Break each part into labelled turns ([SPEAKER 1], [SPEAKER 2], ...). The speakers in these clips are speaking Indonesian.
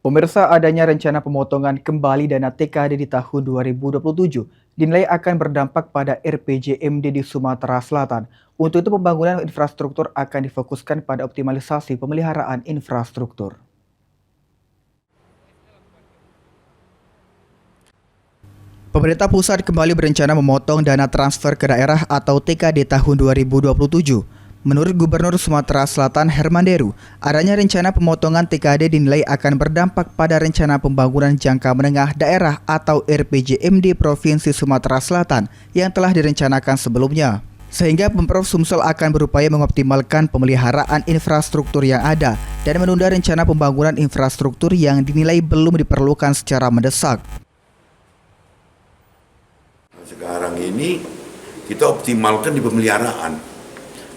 [SPEAKER 1] Pemirsa, adanya rencana pemotongan kembali dana TKD di tahun 2027 dinilai akan berdampak pada RPJMD di Sumatera Selatan. Untuk itu, pembangunan infrastruktur akan difokuskan pada optimalisasi pemeliharaan infrastruktur. Pemerintah pusat kembali berencana memotong dana transfer ke daerah atau TKD tahun 2027. Menurut Gubernur Sumatera Selatan Herman Deru, adanya rencana pemotongan TKD dinilai akan berdampak pada rencana pembangunan jangka menengah daerah atau RPJMD Provinsi Sumatera Selatan yang telah direncanakan sebelumnya. Sehingga Pemprov Sumsel akan berupaya mengoptimalkan pemeliharaan infrastruktur yang ada dan menunda rencana pembangunan infrastruktur yang dinilai belum diperlukan secara mendesak.
[SPEAKER 2] Sekarang ini kita optimalkan di pemeliharaan.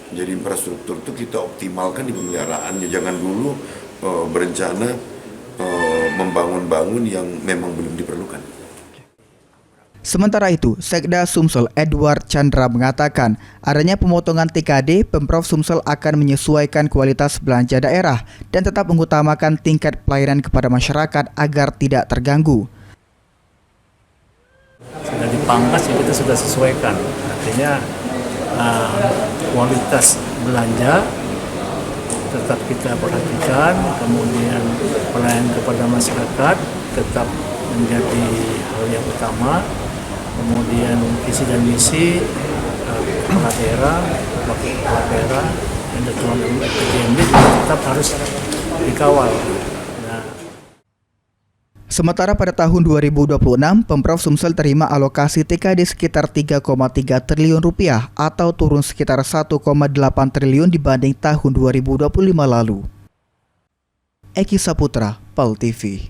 [SPEAKER 2] Jadi infrastruktur itu kita optimalkan di pemeliharaannya. Jangan dulu berencana membangun-bangun yang memang belum diperlukan.
[SPEAKER 1] Sementara itu, Sekda Sumsel Edward Chandra mengatakan adanya pemotongan TKD, Pemprov Sumsel akan menyesuaikan kualitas belanja daerah dan tetap mengutamakan tingkat pelayanan kepada masyarakat agar tidak terganggu.
[SPEAKER 3] Sudah dipangkas ya kita sudah sesuaikan, artinya kualitas belanja tetap kita perhatikan, kemudian pelayanan kepada masyarakat tetap menjadi hal yang utama, kemudian visi dan misi kepala daerah, wakil kepala daerah, dan ketua RPJMD tetap harus dikawal.
[SPEAKER 1] Sementara pada tahun 2026, Pemprov Sumsel terima alokasi TKD sekitar 3,3 triliun rupiah atau turun sekitar 1,8 triliun dibanding tahun 2025 lalu. Eki Saputra, PAL TV.